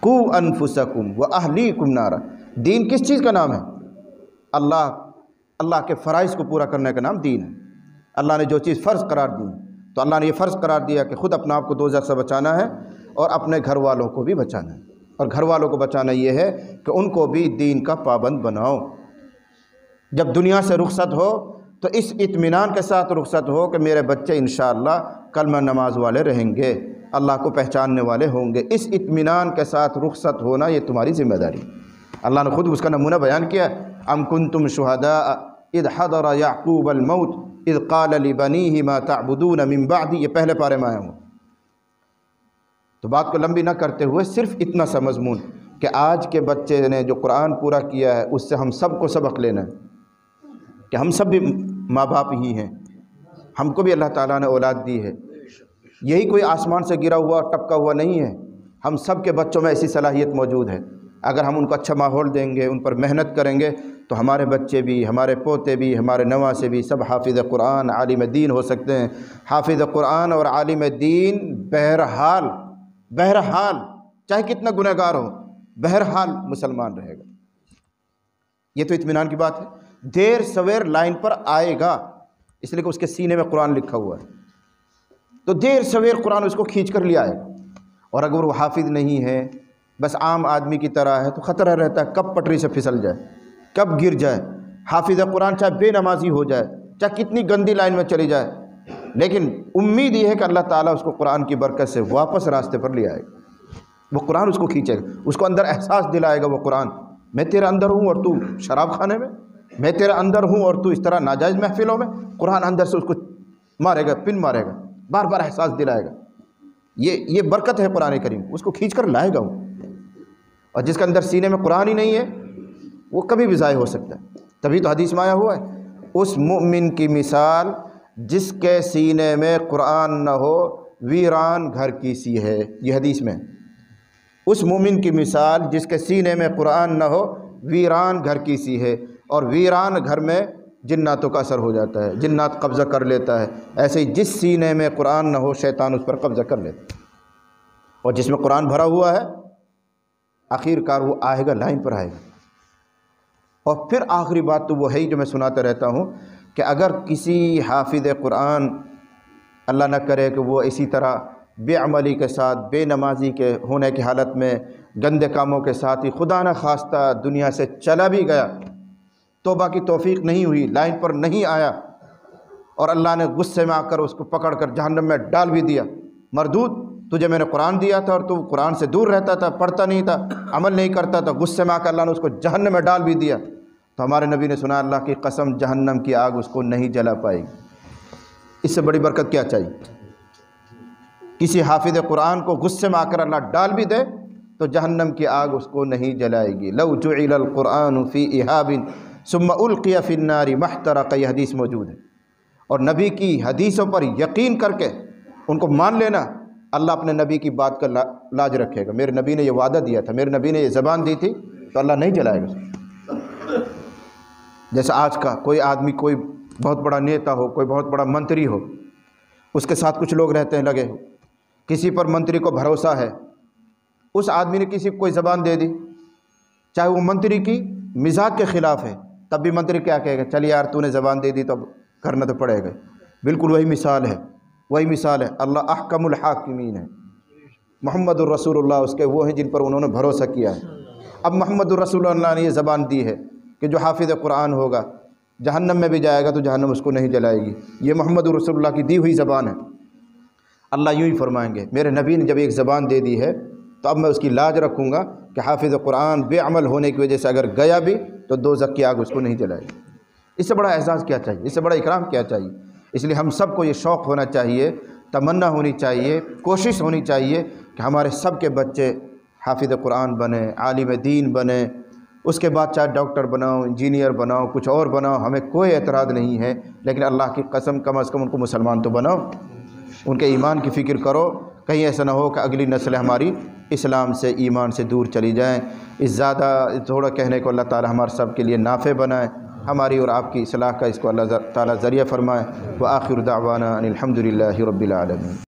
قو انفسکم و اہلیکم نارا، دین کس چیز کا نام ہے؟ اللہ کے فرائض کو پورا کرنے کا نام دین ہے۔ اللہ نے جو چیز فرض قرار دی، تو اللہ نے یہ فرض قرار دیا کہ خود اپنا آپ کو دوزخ سے بچانا ہے اور اپنے گھر والوں کو بھی بچانا ہے۔ اور گھر والوں کو بچانا یہ ہے کہ ان کو بھی دین کا پابند بناؤ۔ جب دنیا سے رخصت ہو تو اس اطمینان کے ساتھ رخصت ہو کہ میرے بچے انشاءاللہ کلمہ نماز والے رہیں گے، اللہ کو پہچاننے والے ہوں گے۔ اس اطمینان کے ساتھ رخصت ہونا یہ تمہاری ذمہ داری۔ اللہ نے خود اس کا نمونہ بیان کیا، ام کنتم شہداء اذ حضر یعقوب الموت اذ قال لبنیہ ما تعبدون من بعدی، یہ پہلے پارے میں آیا ہوں۔ تو بات کو لمبی نہ کرتے ہوئے صرف اتنا سا مضمون کہ آج کے بچے نے جو قرآن پورا کیا ہے اس سے ہم سب کو سبق لینا ہے کہ ہم سب بھی ماں باپ ہی ہیں، ہم کو بھی اللہ تعالیٰ نے اولاد دی ہے، یہی کوئی آسمان سے گرا ہوا ٹپکا ہوا نہیں ہے، ہم سب کے بچوں میں ایسی صلاحیت موجود ہے۔ اگر ہم ان کو اچھا ماحول دیں گے، ان پر محنت کریں گے، تو ہمارے بچے بھی، ہمارے پوتے بھی، ہمارے نواسے بھی سب حافظ قرآن، عالم دین ہو سکتے ہیں۔ حافظ قرآن اور عالم دین بہرحال چاہے کتنا گنہگار ہو، بہرحال مسلمان رہے گا۔ یہ تو اطمینان کی بات ہے۔ دیر سویر لائن پر آئے گا، اس لیے کہ اس کے سینے میں قرآن لکھا ہوا ہے، تو دیر سویر قرآن اس کو کھینچ کر لے آئے گا۔ اور اگر وہ حافظ نہیں ہے، بس عام آدمی کی طرح ہے، تو خطرہ رہتا ہے کب پٹری سے پھسل جائے، کب گر جائے۔ حافظ قرآن چاہے بے نمازی ہو جائے، چاہے کتنی گندی لائن میں چلی جائے، لیکن امید یہ ہے کہ اللہ تعالیٰ اس کو قرآن کی برکت سے واپس راستے پر لے آئے گا۔ وہ قرآن اس کو کھینچے گا، اس کو اندر احساس دلائے گا وہ قرآن، میں تیرے اندر ہوں اور تو شراب خانے میں، میں تیرے اندر ہوں اور تو اس طرح ناجائز محفلوں میں۔ قرآن اندر سے اس کو مارے گا، پن مارے گا، بار بار احساس دلائے گا۔ یہ برکت ہے قرآن کریم، اس کو کھینچ کر لائے گا وہ۔ اور جس کے اندر سینے میں قرآن ہی نہیں ہے وہ کبھی بھی ضائع ہو سکتا ہے۔ تبھی تو حدیث میں آیا ہوا ہے، اس مومن کی مثال جس کے سینے میں قرآن نہ ہو ویران گھر کی سی ہے۔ یہ حدیث میں، اس مومن کی مثال جس کے سینے میں قرآن نہ ہو ویران گھر کی سی ہے۔ اور ویران گھر میں جناتوں کا اثر ہو جاتا ہے، جنات قبضہ کر لیتا ہے۔ ایسے ہی جس سینے میں قرآن نہ ہو شیطان اس پر قبضہ کر لیتا ہے۔ اور جس میں قرآن بھرا ہوا ہے آخر کار وہ آئے گا، لائن پر آئے گا۔ اور پھر آخری بات تو وہ ہے ہی جو میں سناتا رہتا ہوں کہ اگر کسی حافظ قرآن اللہ نہ کرے کہ وہ اسی طرح بے عملی کے ساتھ، بے نمازی کے ہونے کی حالت میں، گندے کاموں کے ساتھ ہی خدا نہ خواستہ دنیا سے چلا بھی گیا، توبہ کی توفیق نہیں ہوئی، لائن پر نہیں آیا، اور اللہ نے غصے میں آ کر اس کو پکڑ کر جہنم میں ڈال بھی دیا، مردود، تجھے میں نے قرآن دیا تھا اور تو قرآن سے دور رہتا تھا، پڑھتا نہیں تھا، عمل نہیں کرتا تھا، غصے میں آ کر اللہ نے اس کو جہنم میں ڈال بھی دیا۔ تو ہمارے نبی نے سنا اللہ کی قسم جہنم کی آگ اس کو نہیں جلا پائے گی۔ اس سے بڑی برکت کیا چاہیے؟ کسی حافظ قرآن کو غصے میں آ کر اللہ ڈال بھی دے تو جہنم کی آگ اس کو نہیں جلائے گی۔ لو جعل القرآن فی اہاب ثم القی فی النار ما احترق، یہ حدیث موجود ہے۔ اور نبی کی حدیثوں پر یقین کر کے ان کو مان لینا، اللہ اپنے نبی کی بات کا لاج رکھے گا۔ میرے نبی نے یہ وعدہ دیا تھا، میرے نبی نے یہ زبان دی تھی، تو اللہ نہیں جلائے گا۔ جیسے آج کا کوئی آدمی، کوئی بہت بڑا نیتا ہو، کوئی بہت بڑا منتری ہو، اس کے ساتھ کچھ لوگ رہتے ہیں لگے، کسی پر منتری کو بھروسہ ہے، اس آدمی نے کسی کو کوئی زبان دے دی، چاہے وہ منتری کی مزاج کے خلاف ہے، تب بھی منتری کیا کہے گا؟ چل یار تو نے زبان دے دی تو کرنا تو پڑے گا۔ بالکل وہی مثال ہے، وہی مثال ہے۔ اللہ احکم الحاکمین ہے، محمد الرسول اللہ اس کے وہ ہیں جن پر انہوں نے بھروسہ کیا ہے۔ اب محمد الرسول اللہ نے یہ زبان دی ہے کہ جو حافظ قرآن ہوگا جہنم میں بھی جائے گا تو جہنم اس کو نہیں جلائے گی۔ یہ محمد الرسول اللہ کی دی ہوئی زبان ہے۔ اللہ یوں ہی فرمائیں گے میرے نبی نے جب ایک زبان دے دی ہے تو اب میں اس کی لاج رکھوں گا کہ حافظ قرآن بے عمل ہونے کی وجہ سے اگر گیا بھی تو دوزخ کی آگ اس کو نہیں جلائے گی۔ اس سے بڑا اعزاز کیا چاہیے؟ اس سے بڑا اکرام کیا چاہیے؟ اس لیے ہم سب کو یہ شوق ہونا چاہیے، تمنا ہونی چاہیے، کوشش ہونی چاہیے کہ ہمارے سب کے بچے حافظ قرآن بنیں، عالم دین بنیں، اس کے بعد چاہے ڈاکٹر بناؤ، انجینئر بناؤ، کچھ اور بناؤ، ہمیں کوئی اعتراض نہیں ہے، لیکن اللہ کی قسم کم از کم ان کو مسلمان تو بناؤ، ان کے ایمان کی فکر کرو، کہیں ایسا نہ ہو کہ اگلی نسل ہماری اسلام سے، ایمان سے دور چلی جائیں۔ اس زیادہ تھوڑا کہنے کو اللہ تعالی ہمارے سب کے لیے نافع بنائے، ہماری اور آپ کی اصلاح کا اس کو اللہ تعالی ذریعہ فرمائے۔ وآخر دعوانا ان الحمد للہ رب العالمین۔